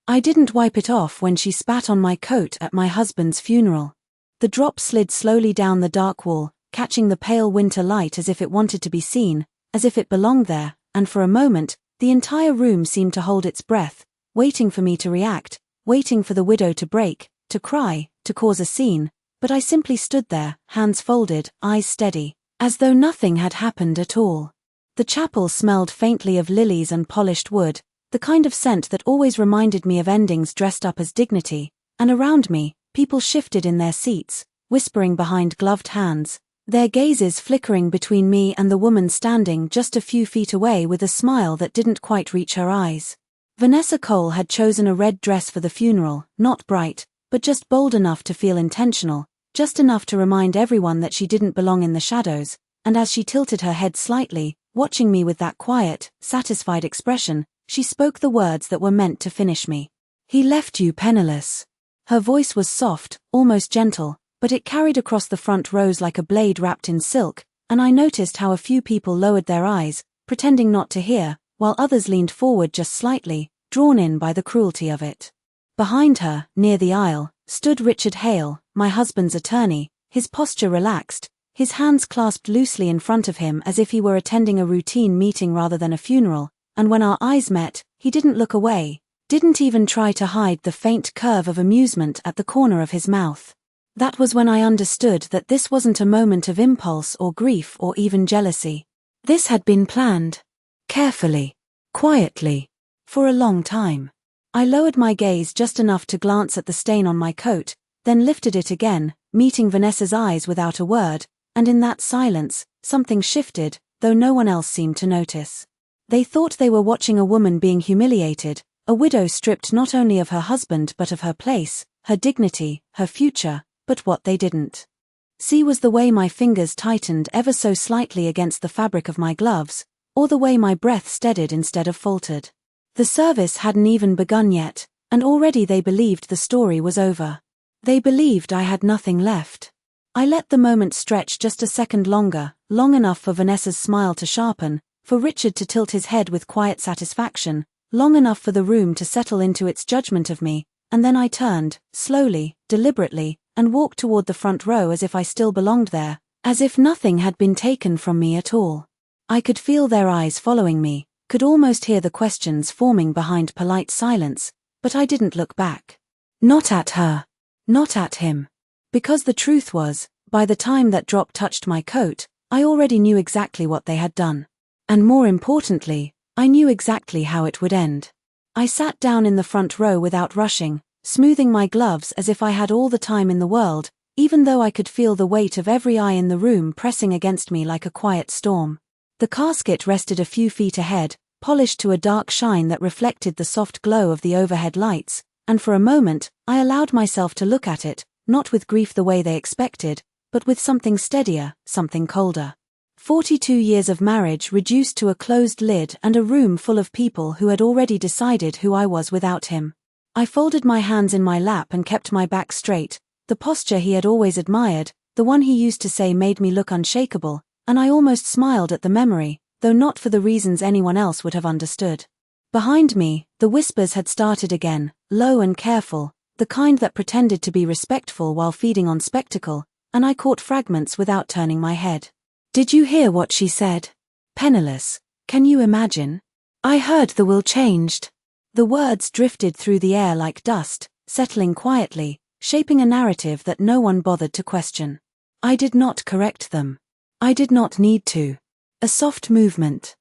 I didn't wipe it off when she spat on my coat at my husband's funeral. The drop slid slowly down the dark wall, catching the pale winter light as if it wanted to be seen, as if it belonged there, and for a moment, the entire room seemed to hold its breath, waiting for me to react, waiting for the widow to break, to cry, to cause a scene, but I simply stood there, hands folded, eyes steady, as though nothing had happened at all. The chapel smelled faintly of lilies and polished wood, the kind of scent that always reminded me of endings dressed up as dignity, and around me, people shifted in their seats, whispering behind gloved hands, their gazes flickering between me and the woman standing just a few feet away with a smile that didn't quite reach her eyes. Vanessa Cole had chosen a red dress for the funeral, not bright, but just bold enough to feel intentional, just enough to remind everyone that she didn't belong in the shadows, and as she tilted her head slightly, watching me with that quiet, satisfied expression, she spoke the words that were meant to finish me. "He left you penniless." Her voice was soft, almost gentle, but it carried across the front rows like a blade wrapped in silk, and I noticed how a few people lowered their eyes, pretending not to hear, while others leaned forward just slightly, drawn in by the cruelty of it. Behind her, near the aisle, stood Richard Hale, my husband's attorney, his posture relaxed, his hands clasped loosely in front of him as if he were attending a routine meeting rather than a funeral, and when our eyes met, he didn't look away, didn't even try to hide the faint curve of amusement at the corner of his mouth. That was when I understood that this wasn't a moment of impulse or grief or even jealousy. This had been planned. Carefully. Quietly. For a long time. I lowered my gaze just enough to glance at the stain on my coat, then lifted it again, meeting Vanessa's eyes without a word, and in that silence, something shifted, though no one else seemed to notice. They thought they were watching a woman being humiliated, a widow stripped not only of her husband but of her place, her dignity, her future, but what they didn't see was the way my fingers tightened ever so slightly against the fabric of my gloves, or the way my breath steadied instead of faltered. The service hadn't even begun yet, and already they believed the story was over. They believed I had nothing left. I let the moment stretch just a second longer, long enough for Vanessa's smile to sharpen, for Richard to tilt his head with quiet satisfaction, long enough for the room to settle into its judgment of me, and then I turned, slowly, deliberately, and walked toward the front row as if I still belonged there, as if nothing had been taken from me at all. I could feel their eyes following me, could almost hear the questions forming behind polite silence, but I didn't look back. Not at her. Not at him. Because the truth was, by the time that drop touched my coat, I already knew exactly what they had done. And more importantly, I knew exactly how it would end. I sat down in the front row without rushing, smoothing my gloves as if I had all the time in the world, even though I could feel the weight of every eye in the room pressing against me like a quiet storm. The casket rested a few feet ahead, polished to a dark shine that reflected the soft glow of the overhead lights, and for a moment, I allowed myself to look at it, not with grief the way they expected, but with something steadier, something colder. 42 years of marriage reduced to a closed lid and a room full of people who had already decided who I was without him. I folded my hands in my lap and kept my back straight, the posture he had always admired, the one he used to say made me look unshakable, and I almost smiled at the memory, though not for the reasons anyone else would have understood. Behind me, the whispers had started again, low and careful, the kind that pretended to be respectful while feeding on spectacle, and I caught fragments without turning my head. "Did you hear what she said? Penniless. Can you imagine? I heard the will changed." The words drifted through the air like dust, settling quietly, shaping a narrative that no one bothered to question. I did not correct them. I did not need to. A soft movement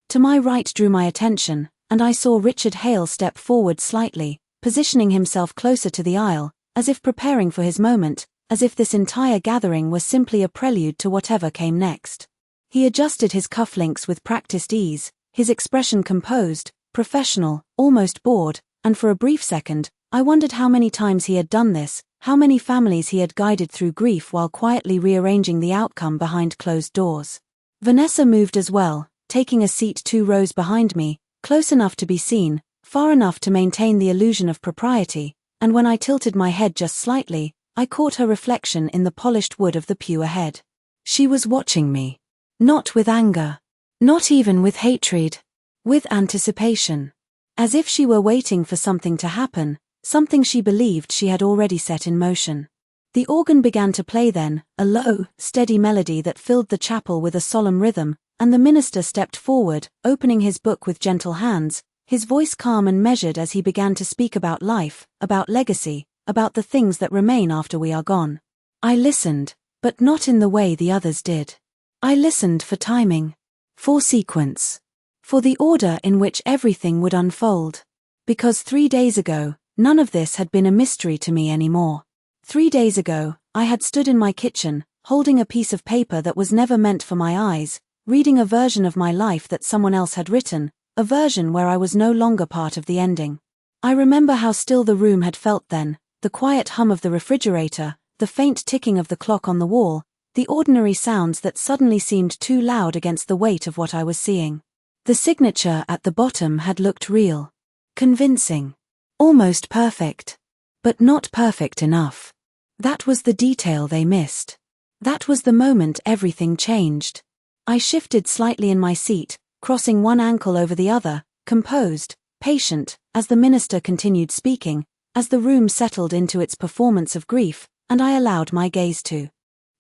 to my right drew my attention, and I saw Richard Hale step forward slightly, positioning himself closer to the aisle, as if preparing for his moment, as if this entire gathering was simply a prelude to whatever came next. He adjusted his cufflinks with practiced ease, his expression composed, professional, almost bored, and for a brief second, I wondered how many times he had done this, how many families he had guided through grief while quietly rearranging the outcome behind closed doors. Vanessa moved as well, taking a seat 2 rows behind me, close enough to be seen, far enough to maintain the illusion of propriety, and when I tilted my head just slightly, I caught her reflection in the polished wood of the pew ahead. She was watching me. Not with anger. Not even with hatred. With anticipation. As if she were waiting for something to happen, something she believed she had already set in motion. The organ began to play then, a low, steady melody that filled the chapel with a solemn rhythm, and the minister stepped forward, opening his book with gentle hands, his voice calm and measured as he began to speak about life, about legacy, about the things that remain after we are gone. I listened, but not in the way the others did. I listened for timing, for sequence, for the order in which everything would unfold. Because 3 days ago, none of this had been a mystery to me anymore. 3 days ago, I had stood in my kitchen, holding a piece of paper that was never meant for my eyes, reading a version of my life that someone else had written, a version where I was no longer part of the ending. I remember how still the room had felt then, the quiet hum of the refrigerator, the faint ticking of the clock on the wall, the ordinary sounds that suddenly seemed too loud against the weight of what I was seeing. The signature at the bottom had looked real, convincing, almost perfect. But not perfect enough. That was the detail they missed. That was the moment everything changed. I shifted slightly in my seat, crossing one ankle over the other, composed, patient, as the minister continued speaking, as the room settled into its performance of grief, and I allowed my gaze to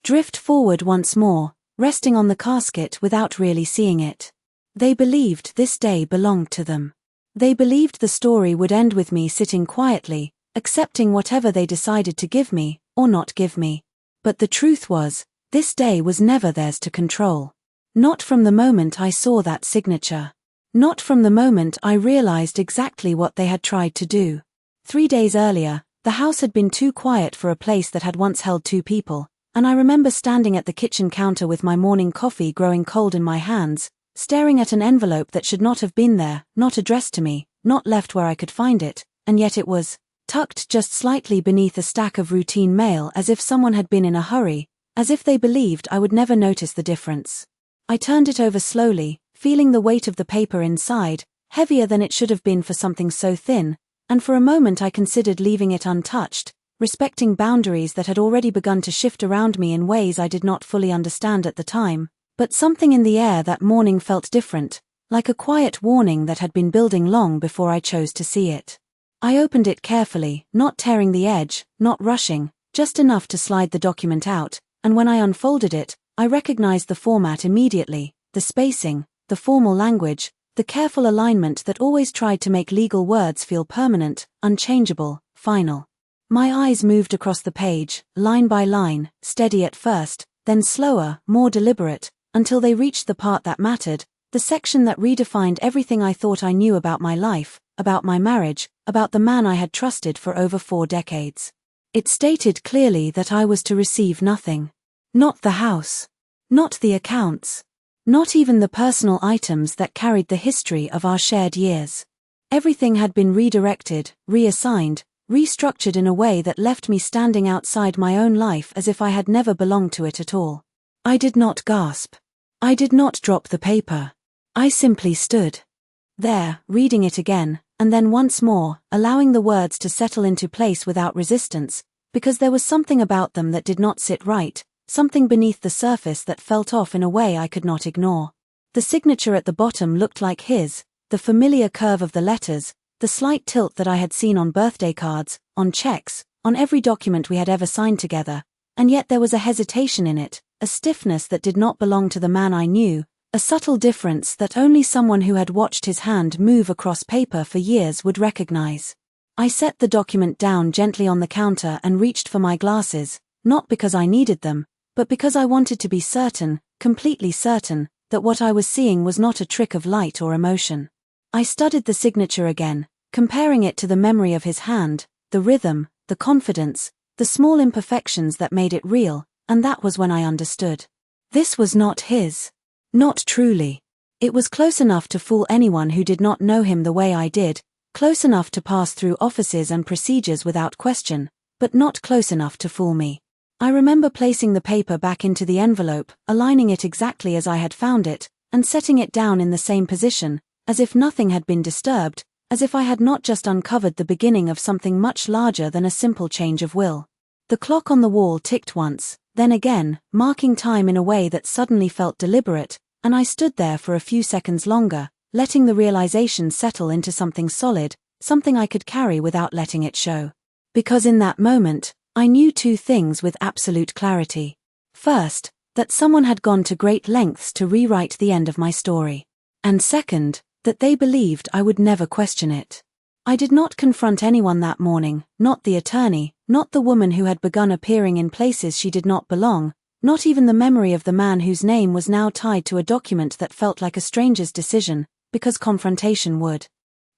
drift forward once more, resting on the casket without really seeing it. They believed this day belonged to them. They believed the story would end with me sitting quietly, accepting whatever they decided to give me, or not give me. But the truth was, this day was never theirs to control. Not from the moment I saw that signature. Not from the moment I realized exactly what they had tried to do. 3 days earlier, the house had been too quiet for a place that had once held 2 people, and I remember standing at the kitchen counter with my morning coffee growing cold in my hands, staring at an envelope that should not have been there, not addressed to me, not left where I could find it, and yet it was tucked just slightly beneath a stack of routine mail, as if someone had been in a hurry, as if they believed I would never notice the difference. I turned it over slowly, feeling the weight of the paper inside, heavier than it should have been for something so thin, and for a moment I considered leaving it untouched, respecting boundaries that had already begun to shift around me in ways I did not fully understand at the time. But something in the air that morning felt different, like a quiet warning that had been building long before I chose to see it. I opened it carefully, not tearing the edge, not rushing, just enough to slide the document out, and when I unfolded it, I recognized the format immediately, the spacing, the formal language, the careful alignment that always tried to make legal words feel permanent, unchangeable, final. My eyes moved across the page, line by line, steady at first, then slower, more deliberate, until they reached the part that mattered, the section that redefined everything I thought I knew about my life, about my marriage, about the man I had trusted for over 4 decades. It stated clearly that I was to receive nothing. Not the house. Not the accounts. Not even the personal items that carried the history of our shared years. Everything had been redirected, reassigned, restructured in a way that left me standing outside my own life as if I had never belonged to it at all. I did not gasp. I did not drop the paper. I simply stood there, reading it again, and then once more, allowing the words to settle into place without resistance, because there was something about them that did not sit right, something beneath the surface that felt off in a way I could not ignore. The signature at the bottom looked like his, the familiar curve of the letters, the slight tilt that I had seen on birthday cards, on checks, on every document we had ever signed together, and yet there was a hesitation in it, a stiffness that did not belong to the man I knew, a subtle difference that only someone who had watched his hand move across paper for years would recognize. I set the document down gently on the counter and reached for my glasses, not because I needed them, but because I wanted to be certain, completely certain, that what I was seeing was not a trick of light or emotion. I studied the signature again, comparing it to the memory of his hand, the rhythm, the confidence, the small imperfections that made it real, and that was when I understood. This was not his. Not truly. It was close enough to fool anyone who did not know him the way I did, close enough to pass through offices and procedures without question, but not close enough to fool me. I remember placing the paper back into the envelope, aligning it exactly as I had found it, and setting it down in the same position, as if nothing had been disturbed, as if I had not just uncovered the beginning of something much larger than a simple change of will. The clock on the wall ticked once, then again, marking time in a way that suddenly felt deliberate, and I stood there for a few seconds longer, letting the realization settle into something solid, something I could carry without letting it show. Because in that moment, I knew two things with absolute clarity. First, that someone had gone to great lengths to rewrite the end of my story. And second, that they believed I would never question it. I did not confront anyone that morning, not the attorney, not the woman who had begun appearing in places she did not belong, not even the memory of the man whose name was now tied to a document that felt like a stranger's decision, because confrontation would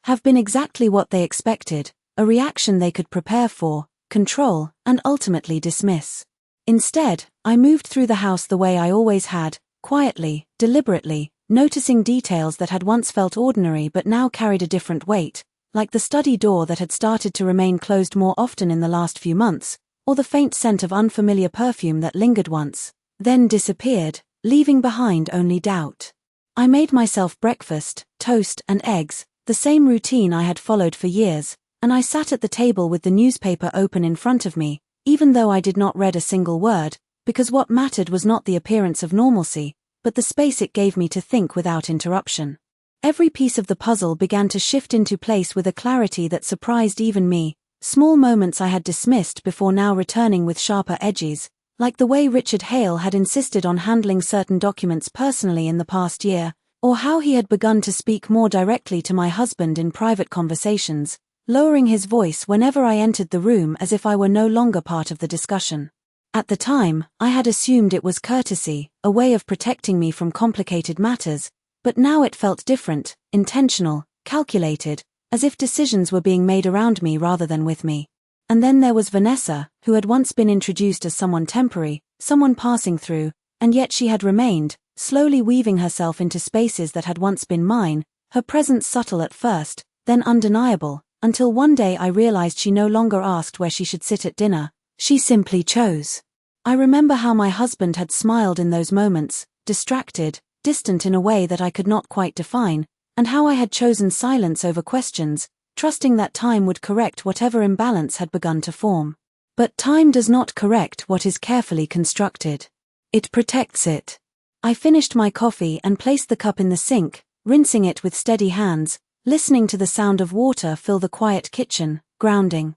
have been exactly what they expected, a reaction they could prepare for, control, and ultimately dismiss. Instead, I moved through the house the way I always had, quietly, deliberately, noticing details that had once felt ordinary but now carried a different weight, like the study door that had started to remain closed more often in the last few months, or the faint scent of unfamiliar perfume that lingered once, then disappeared, leaving behind only doubt. I made myself breakfast, toast and eggs, the same routine I had followed for years, and I sat at the table with the newspaper open in front of me, even though I did not read a single word, because what mattered was not the appearance of normalcy, but the space it gave me to think without interruption. Every piece of the puzzle began to shift into place with a clarity that surprised even me, small moments I had dismissed before now returning with sharper edges, like the way Richard Hale had insisted on handling certain documents personally in the past year, or how he had begun to speak more directly to my husband in private conversations, lowering his voice whenever I entered the room as if I were no longer part of the discussion. At the time, I had assumed it was courtesy, a way of protecting me from complicated matters, but now it felt different, intentional, calculated, as if decisions were being made around me rather than with me. And then there was Vanessa, who had once been introduced as someone temporary, someone passing through, and yet she had remained, slowly weaving herself into spaces that had once been mine, her presence subtle at first, then undeniable, until one day I realized she no longer asked where she should sit at dinner, she simply chose. I remember how my husband had smiled in those moments, distracted, distant in a way that I could not quite define, and how I had chosen silence over questions, trusting that time would correct whatever imbalance had begun to form. But time does not correct what is carefully constructed. It protects it. I finished my coffee and placed the cup in the sink, rinsing it with steady hands, listening to the sound of water fill the quiet kitchen, grounding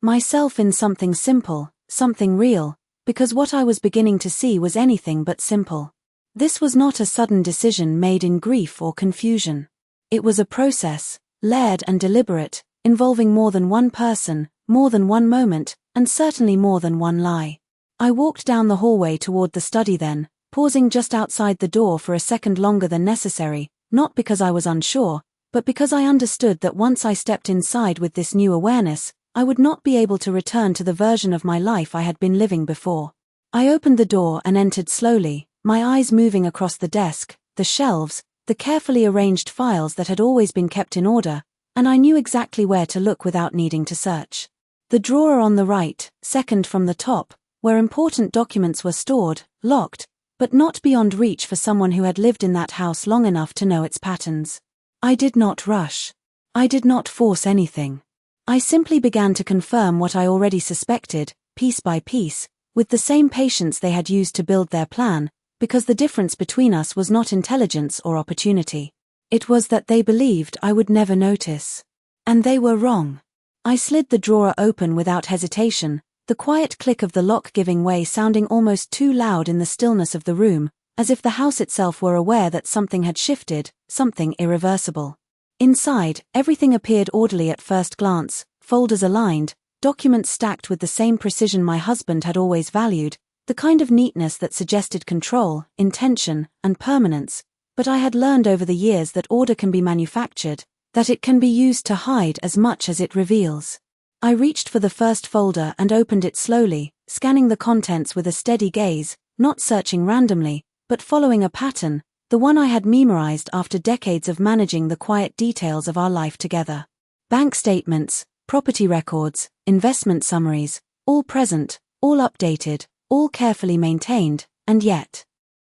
myself in something simple, something real, because what I was beginning to see was anything but simple. This was not a sudden decision made in grief or confusion. It was a process, layered and deliberate, involving more than one person, more than one moment, and certainly more than one lie. I walked down the hallway toward the study then, pausing just outside the door for a second longer than necessary, not because I was unsure, but because I understood that once I stepped inside with this new awareness, I would not be able to return to the version of my life I had been living before. I opened the door and entered slowly, my eyes moving across the desk, the shelves, the carefully arranged files that had always been kept in order, and I knew exactly where to look without needing to search. The drawer on the right, second from the top, where important documents were stored, locked, but not beyond reach for someone who had lived in that house long enough to know its patterns. I did not rush. I did not force anything. I simply began to confirm what I already suspected, piece by piece, with the same patience they had used to build their plan, because the difference between us was not intelligence or opportunity. It was that they believed I would never notice. And they were wrong. I slid the drawer open without hesitation, the quiet click of the lock giving way sounding almost too loud in the stillness of the room, as if the house itself were aware that something had shifted, something irreversible. Inside, everything appeared orderly at first glance, folders aligned, documents stacked with the same precision my husband had always valued, the kind of neatness that suggested control, intention, and permanence, but I had learned over the years that order can be manufactured, that it can be used to hide as much as it reveals. I reached for the first folder and opened it slowly, scanning the contents with a steady gaze, not searching randomly, but following a pattern, the one I had memorized after decades of managing the quiet details of our life together. Bank statements, property records, investment summaries, all present, all updated, all carefully maintained, and yet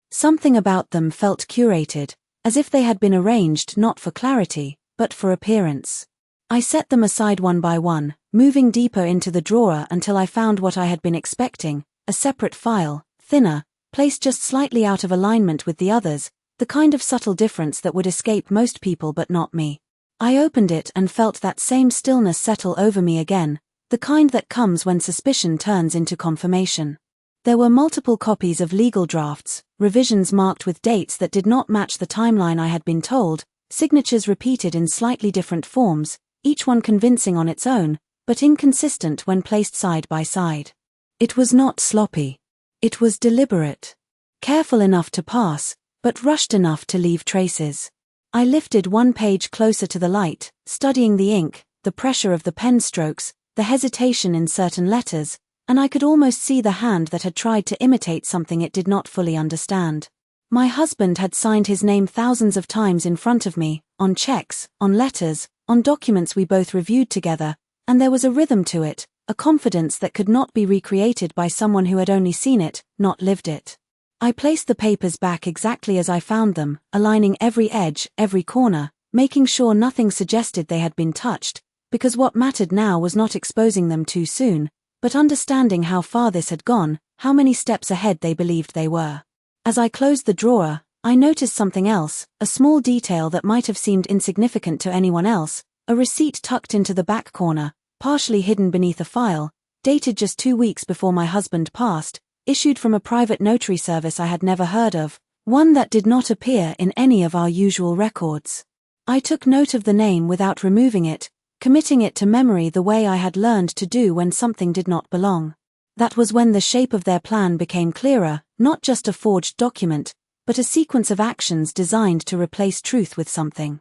something about them felt curated, as if they had been arranged not for clarity, but for appearance. I set them aside one by one, moving deeper into the drawer until I found what I had been expecting, a separate file, thinner, placed just slightly out of alignment with the others, the kind of subtle difference that would escape most people but not me. I opened it and felt that same stillness settle over me again, the kind that comes when suspicion turns into confirmation. There were multiple copies of legal drafts, revisions marked with dates that did not match the timeline I had been told, signatures repeated in slightly different forms, each one convincing on its own, but inconsistent when placed side by side. It was not sloppy. It was deliberate. Careful enough to pass, but rushed enough to leave traces. I lifted one page closer to the light, studying the ink, the pressure of the pen strokes, the hesitation in certain letters, and I could almost see the hand that had tried to imitate something it did not fully understand. My husband had signed his name thousands of times in front of me, on checks, on letters, on documents we both reviewed together, and there was a rhythm to it, a confidence that could not be recreated by someone who had only seen it, not lived it. I placed the papers back exactly as I found them, aligning every edge, every corner, making sure nothing suggested they had been touched, because what mattered now was not exposing them too soon, but understanding how far this had gone, how many steps ahead they believed they were. As I closed the drawer, I noticed something else, a small detail that might have seemed insignificant to anyone else, a receipt tucked into the back corner, partially hidden beneath a file, dated just 2 weeks before my husband passed, issued from a private notary service I had never heard of, one that did not appear in any of our usual records. I took note of the name without removing it, committing it to memory the way I had learned to do when something did not belong. That was when the shape of their plan became clearer, not just a forged document, but a sequence of actions designed to replace truth with something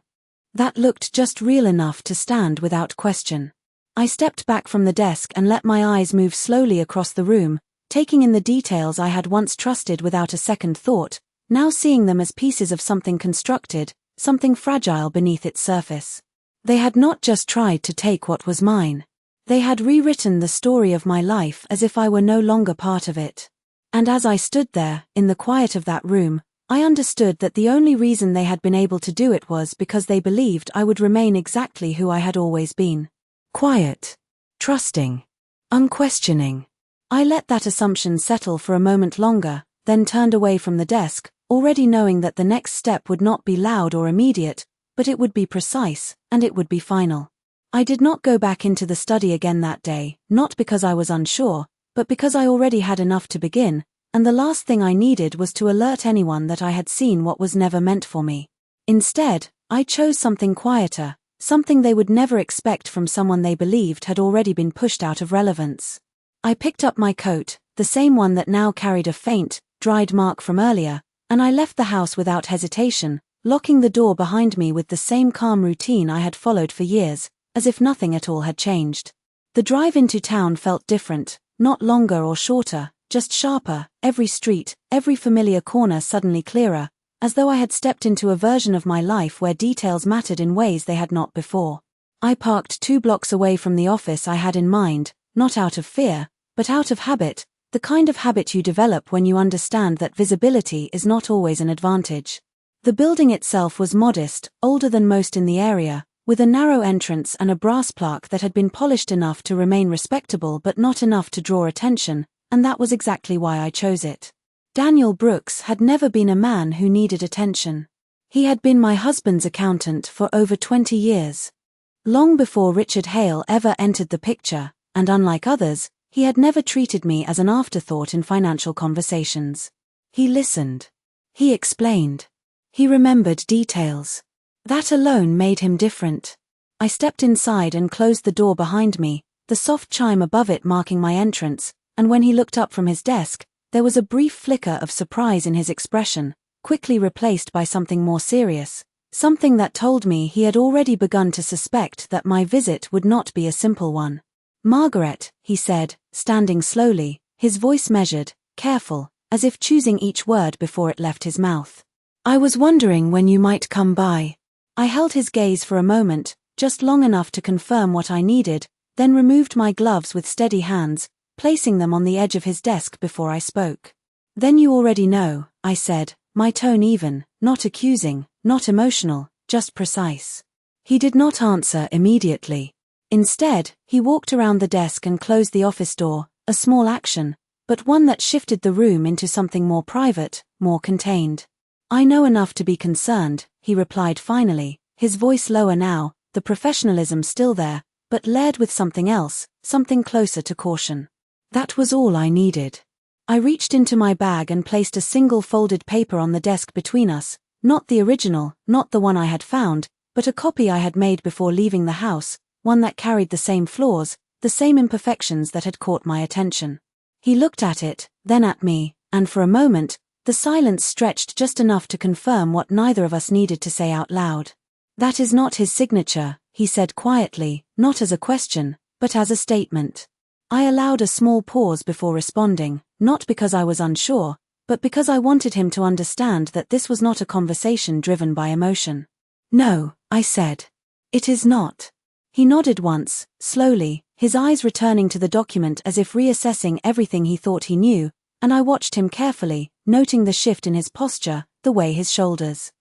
that looked just real enough to stand without question. I stepped back from the desk and let my eyes move slowly across the room, taking in the details I had once trusted without a second thought, now seeing them as pieces of something constructed, something fragile beneath its surface. They had not just tried to take what was mine. They had rewritten the story of my life as if I were no longer part of it. And as I stood there, in the quiet of that room, I understood that the only reason they had been able to do it was because they believed I would remain exactly who I had always been. Quiet. Trusting. Unquestioning. I let that assumption settle for a moment longer, then turned away from the desk, already knowing that the next step would not be loud or immediate, but it would be precise, and it would be final. I did not go back into the study again that day, not because I was unsure, but because I already had enough to begin, and the last thing I needed was to alert anyone that I had seen what was never meant for me. Instead, I chose something quieter, something they would never expect from someone they believed had already been pushed out of relevance. I picked up my coat, the same one that now carried a faint, dried mark from earlier, and I left the house without hesitation, locking the door behind me with the same calm routine I had followed for years, as if nothing at all had changed. The drive into town felt different, not longer or shorter, just sharper, every street, every familiar corner suddenly clearer, as though I had stepped into a version of my life where details mattered in ways they had not before. I parked 2 blocks away from the office I had in mind, not out of fear, but out of habit, the kind of habit you develop when you understand that visibility is not always an advantage. The building itself was modest, older than most in the area, with a narrow entrance and a brass plaque that had been polished enough to remain respectable but not enough to draw attention, and that was exactly why I chose it. Daniel Brooks had never been a man who needed attention. He had been my husband's accountant for over 20 years. Long before Richard Hale ever entered the picture, and unlike others, he had never treated me as an afterthought in financial conversations. He listened. He explained. He remembered details. That alone made him different. I stepped inside and closed the door behind me, the soft chime above it marking my entrance, and when he looked up from his desk, there was a brief flicker of surprise in his expression, quickly replaced by something more serious, something that told me he had already begun to suspect that my visit would not be a simple one. "Margaret," he said, standing slowly, his voice measured, careful, as if choosing each word before it left his mouth. "I was wondering when you might come by." I held his gaze for a moment, just long enough to confirm what I needed, then removed my gloves with steady hands, placing them on the edge of his desk before I spoke. "Then you already know," I said, my tone even, not accusing, not emotional, just precise. He did not answer immediately. Instead, he walked around the desk and closed the office door, a small action, but one that shifted the room into something more private, more contained. I know enough to be concerned, he replied finally, his voice lower now, the professionalism still there, but layered with something else, something closer to caution. That was all I needed. I reached into my bag and placed a single folded paper on the desk between us, not the original, not the one I had found, but a copy I had made before leaving the house, one that carried the same flaws, the same imperfections that had caught my attention. He looked at it, then at me, and for a moment, the silence stretched just enough to confirm what neither of us needed to say out loud. That is not his signature, he said quietly, not as a question, but as a statement. I allowed a small pause before responding, not because I was unsure, but because I wanted him to understand that this was not a conversation driven by emotion. No, I said. It is not. He nodded once, slowly, his eyes returning to the document as if reassessing everything he thought he knew, and I watched him carefully, noting the shift in his posture, the way his shoulders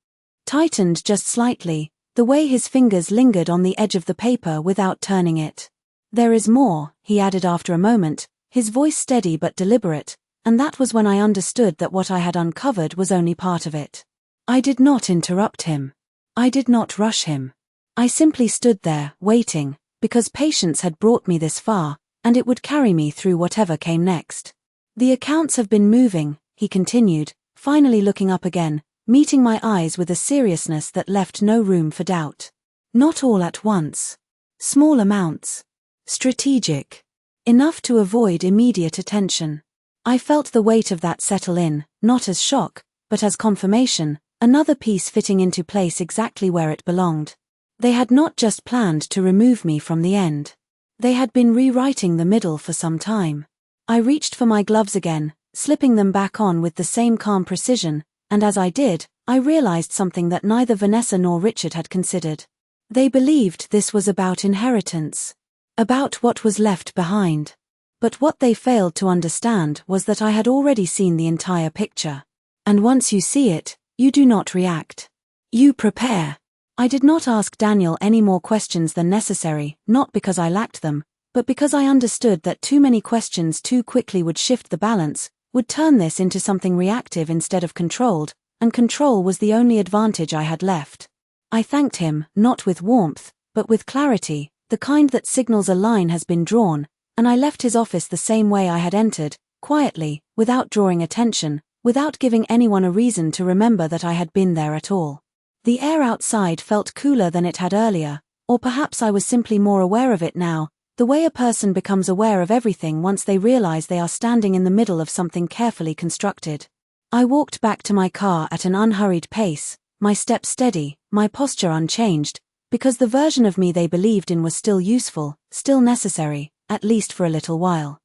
tightened just slightly, the way his fingers lingered on the edge of the paper without turning it. There is more, he added after a moment, his voice steady but deliberate, and that was when I understood that what I had uncovered was only part of it. I did not interrupt him. I did not rush him. I simply stood there, waiting, because patience had brought me this far, and it would carry me through whatever came next. The accounts have been moving, he continued, finally looking up again, meeting my eyes with a seriousness that left no room for doubt. Not all at once. Small amounts. Strategic. Enough to avoid immediate attention. I felt the weight of that settle in, not as shock, but as confirmation, another piece fitting into place exactly where it belonged. They had not just planned to remove me from the end. They had been rewriting the middle for some time. I reached for my gloves again, slipping them back on with the same calm precision, and as I did, I realized something that neither Vanessa nor Richard had considered. They believed this was about inheritance. About what was left behind. But what they failed to understand was that I had already seen the entire picture. And once you see it, you do not react. You prepare. I did not ask Daniel any more questions than necessary, not because I lacked them, but because I understood that too many questions too quickly would shift the balance, would turn this into something reactive instead of controlled, and control was the only advantage I had left. I thanked him, not with warmth, but with clarity, the kind that signals a line has been drawn, and I left his office the same way I had entered, quietly, without drawing attention, without giving anyone a reason to remember that I had been there at all. The air outside felt cooler than it had earlier, or perhaps I was simply more aware of it now, the way a person becomes aware of everything once they realize they are standing in the middle of something carefully constructed. I walked back to my car at an unhurried pace, my step steady, my posture unchanged, because the version of me they believed in was still useful, still necessary, at least for a little while.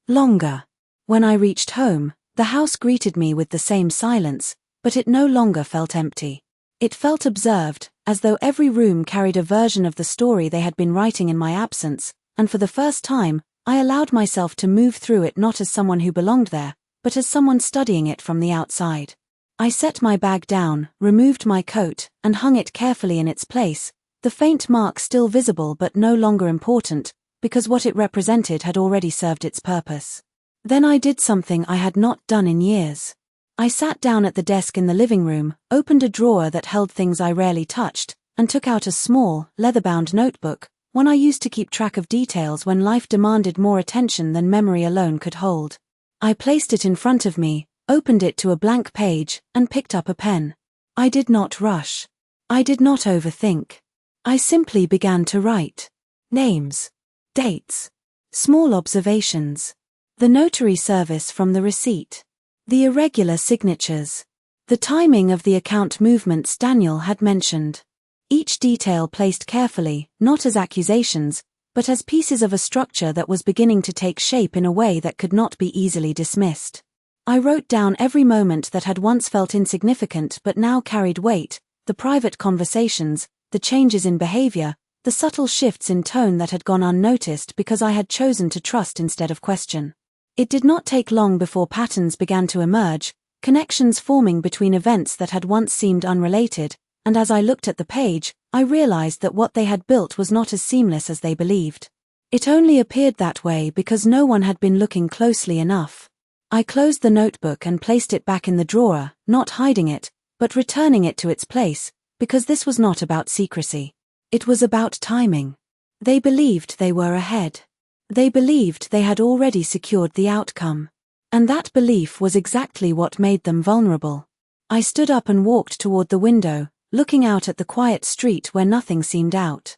Longer. When I reached home, the house greeted me with the same silence, but it no longer felt empty. It felt observed, as though every room carried a version of the story they had been writing in my absence, and for the first time, I allowed myself to move through it not as someone who belonged there, but as someone studying it from the outside. I set my bag down, removed my coat, and hung it carefully in its place, the faint mark still visible but no longer important, because what it represented had already served its purpose. Then I did something I had not done in years. I sat down at the desk in the living room, opened a drawer that held things I rarely touched, and took out a small, leather-bound notebook, one I used to keep track of details when life demanded more attention than memory alone could hold. I placed it in front of me, opened it to a blank page, and picked up a pen. I did not rush. I did not overthink. I simply began to write. Names. Dates. Small observations. The notary service from the receipt. The irregular signatures. The timing of the account movements Daniel had mentioned. Each detail placed carefully, not as accusations, but as pieces of a structure that was beginning to take shape in a way that could not be easily dismissed. I wrote down every moment that had once felt insignificant but now carried weight, the private conversations, the changes in behavior, the subtle shifts in tone that had gone unnoticed because I had chosen to trust instead of question. It did not take long before patterns began to emerge, connections forming between events that had once seemed unrelated, and as I looked at the page, I realized that what they had built was not as seamless as they believed. It only appeared that way because no one had been looking closely enough. I closed the notebook and placed it back in the drawer, not hiding it, but returning it to its place, because this was not about secrecy. It was about timing. They believed they were ahead. They believed they had already secured the outcome. And that belief was exactly what made them vulnerable. I stood up and walked toward the window, looking out at the quiet street where nothing seemed out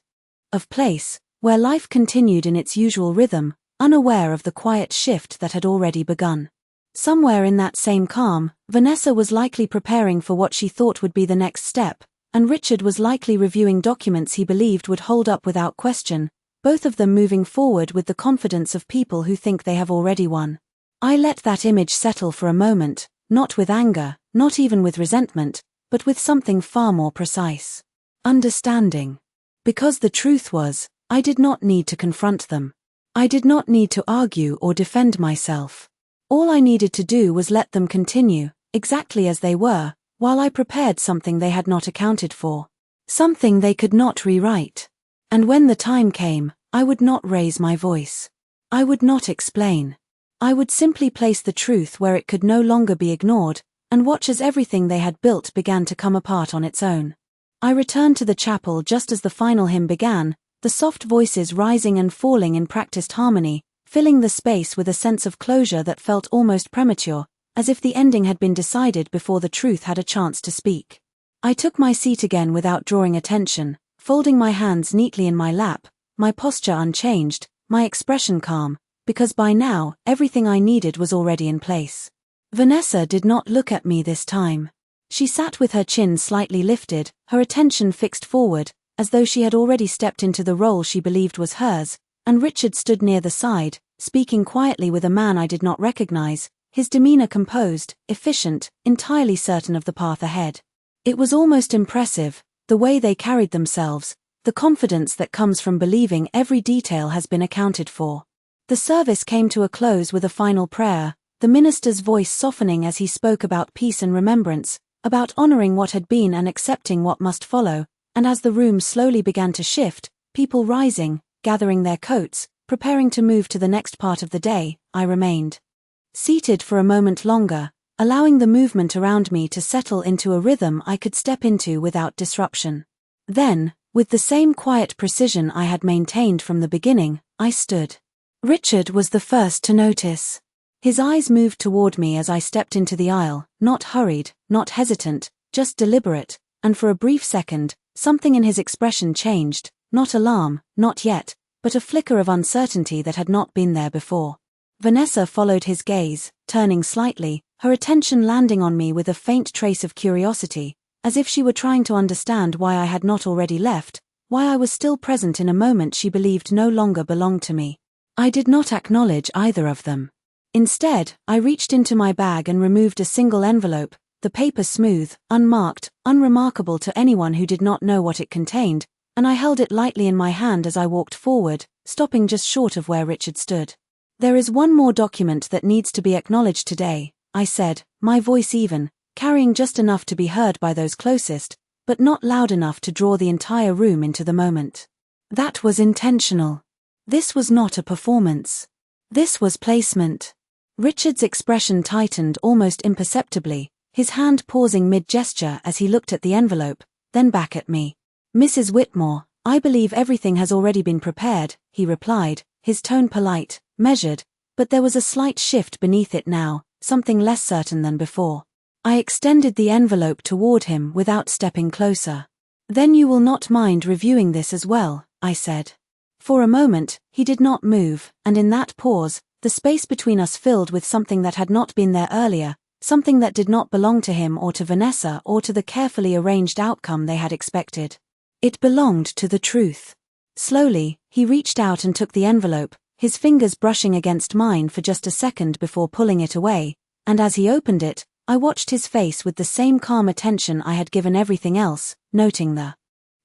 of place, where life continued in its usual rhythm, unaware of the quiet shift that had already begun. Somewhere in that same calm, Vanessa was likely preparing for what she thought would be the next step, and Richard was likely reviewing documents he believed would hold up without question, both of them moving forward with the confidence of people who think they have already won. I let that image settle for a moment, not with anger, not even with resentment, but with something far more precise. Understanding. Because the truth was, I did not need to confront them. I did not need to argue or defend myself. All I needed to do was let them continue, exactly as they were, while I prepared something they had not accounted for. Something they could not rewrite. And when the time came, I would not raise my voice. I would not explain. I would simply place the truth where it could no longer be ignored, and watch as everything they had built began to come apart on its own. I returned to the chapel just as the final hymn began, the soft voices rising and falling in practiced harmony, filling the space with a sense of closure that felt almost premature, as if the ending had been decided before the truth had a chance to speak. I took my seat again without drawing attention, folding my hands neatly in my lap, my posture unchanged, my expression calm, because by now, everything I needed was already in place. Vanessa did not look at me this time. She sat with her chin slightly lifted, her attention fixed forward, as though she had already stepped into the role she believed was hers, and Richard stood near the side, speaking quietly with a man I did not recognize, his demeanor composed, efficient, entirely certain of the path ahead. It was almost impressive, the way they carried themselves, the confidence that comes from believing every detail has been accounted for. The service came to a close with a final prayer, the minister's voice softening as he spoke about peace and remembrance, about honoring what had been and accepting what must follow, and as the room slowly began to shift, people rising, gathering their coats, preparing to move to the next part of the day, I remained seated for a moment longer, allowing the movement around me to settle into a rhythm I could step into without disruption. Then, with the same quiet precision I had maintained from the beginning, I stood. Richard was the first to notice. His eyes moved toward me as I stepped into the aisle, not hurried, not hesitant, just deliberate, and for a brief second, something in his expression changed, not alarm, not yet, but a flicker of uncertainty that had not been there before. Vanessa followed his gaze, turning slightly, her attention landing on me with a faint trace of curiosity, as if she were trying to understand why I had not already left, why I was still present in a moment she believed no longer belonged to me. I did not acknowledge either of them. Instead, I reached into my bag and removed a single envelope, the paper smooth, unmarked, unremarkable to anyone who did not know what it contained, and I held it lightly in my hand as I walked forward, stopping just short of where Richard stood. "There is one more document that needs to be acknowledged today," I said, my voice even, carrying just enough to be heard by those closest, but not loud enough to draw the entire room into the moment. That was intentional. This was not a performance. This was placement. Richard's expression tightened almost imperceptibly, his hand pausing mid-gesture as he looked at the envelope, then back at me. "Mrs. Whitmore, I believe everything has already been prepared," he replied, his tone polite, measured, but there was a slight shift beneath it now, something less certain than before. I extended the envelope toward him without stepping closer. "Then you will not mind reviewing this as well," I said. For a moment, he did not move, and in that pause, the space between us filled with something that had not been there earlier, something that did not belong to him or to Vanessa or to the carefully arranged outcome they had expected. It belonged to the truth. Slowly, he reached out and took the envelope, his fingers brushing against mine for just a second before pulling it away, and as he opened it, I watched his face with the same calm attention I had given everything else, noting the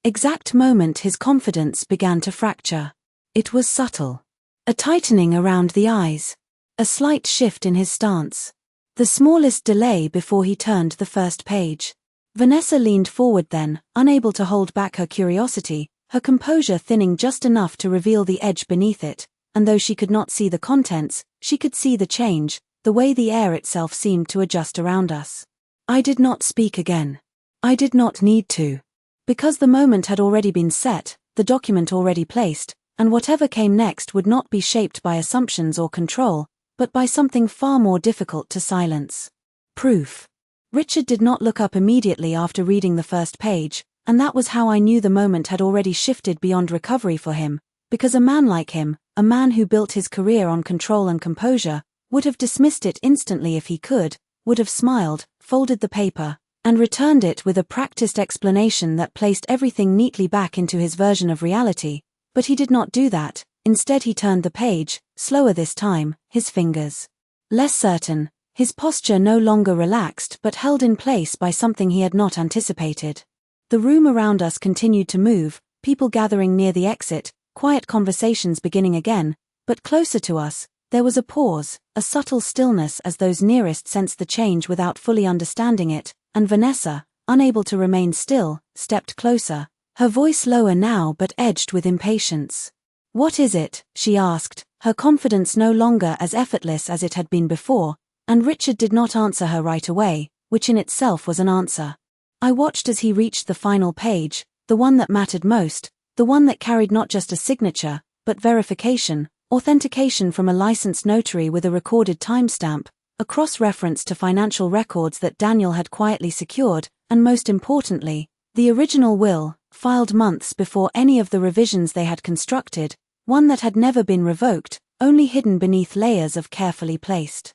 exact moment his confidence began to fracture. It was subtle. A tightening around the eyes. A slight shift in his stance. The smallest delay before he turned the first page. Vanessa leaned forward then, unable to hold back her curiosity, her composure thinning just enough to reveal the edge beneath it, and though she could not see the contents, she could see the change, the way the air itself seemed to adjust around us. I did not speak again. I did not need to. Because the moment had already been set, the document already placed, and whatever came next would not be shaped by assumptions or control, but by something far more difficult to silence. Proof. Richard did not look up immediately after reading the first page, and that was how I knew the moment had already shifted beyond recovery for him, because a man like him, a man who built his career on control and composure, would have dismissed it instantly if he could, would have smiled, folded the paper, and returned it with a practiced explanation that placed everything neatly back into his version of reality, but he did not do that. Instead he turned the page, slower this time, his fingers less certain, his posture no longer relaxed but held in place by something he had not anticipated. The room around us continued to move, people gathering near the exit, quiet conversations beginning again, but closer to us, there was a pause, a subtle stillness as those nearest sensed the change without fully understanding it, and Vanessa, unable to remain still, stepped closer, her voice lower now but edged with impatience. "What is it?" she asked, her confidence no longer as effortless as it had been before, and Richard did not answer her right away, which in itself was an answer. I watched as he reached the final page, the one that mattered most, the one that carried not just a signature, but verification, authentication from a licensed notary with a recorded timestamp, a cross-reference to financial records that Daniel had quietly secured, and most importantly, the original will, filed months before any of the revisions they had constructed, one that had never been revoked, only hidden beneath layers of carefully placed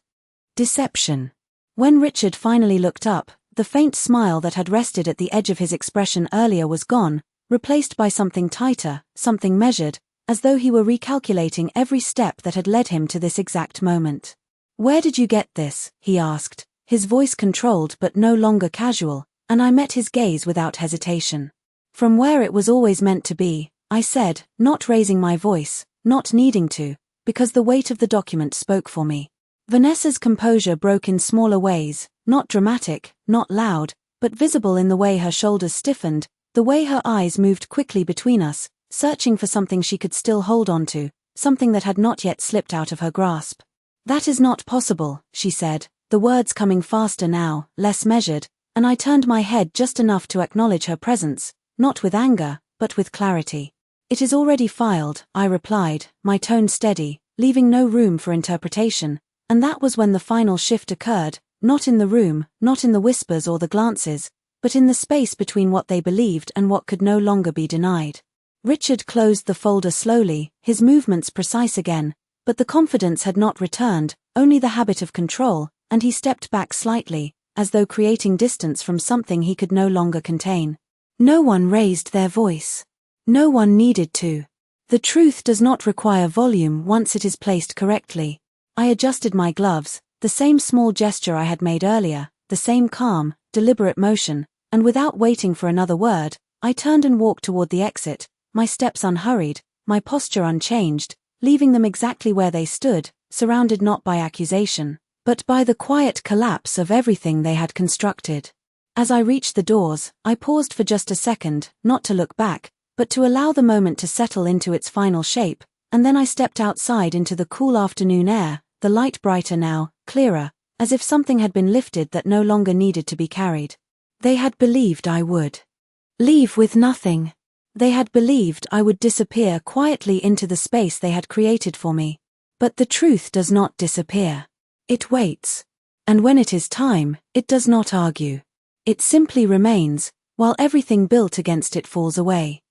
deception. When Richard finally looked up, the faint smile that had rested at the edge of his expression earlier was gone, replaced by something tighter, something measured, as though he were recalculating every step that had led him to this exact moment. "Where did you get this?" he asked, his voice controlled but no longer casual, and I met his gaze without hesitation. "From where it was always meant to be," I said, not raising my voice, not needing to, because the weight of the document spoke for me. Vanessa's composure broke in smaller ways, not dramatic, not loud, but visible in the way her shoulders stiffened, the way her eyes moved quickly between us, searching for something she could still hold on to, something that had not yet slipped out of her grasp. "That is not possible," she said, the words coming faster now, less measured, and I turned my head just enough to acknowledge her presence, not with anger, but with clarity. "It is already filed," I replied, my tone steady, leaving no room for interpretation, and that was when the final shift occurred, not in the room, not in the whispers or the glances, but in the space between what they believed and what could no longer be denied. Richard closed the folder slowly, his movements precise again, but the confidence had not returned, only the habit of control, and he stepped back slightly, as though creating distance from something he could no longer contain. No one raised their voice. No one needed to. The truth does not require volume once it is placed correctly. I adjusted my gloves, the same small gesture I had made earlier, the same calm, deliberate motion, and without waiting for another word, I turned and walked toward the exit, my steps unhurried, my posture unchanged, leaving them exactly where they stood, surrounded not by accusation, but by the quiet collapse of everything they had constructed. As I reached the doors, I paused for just a second, not to look back, but to allow the moment to settle into its final shape, and then I stepped outside into the cool afternoon air, the light brighter now, clearer, as if something had been lifted that no longer needed to be carried. They had believed I would leave with nothing. They had believed I would disappear quietly into the space they had created for me. But the truth does not disappear. It waits. And when it is time, it does not argue. It simply remains, while everything built against it falls away.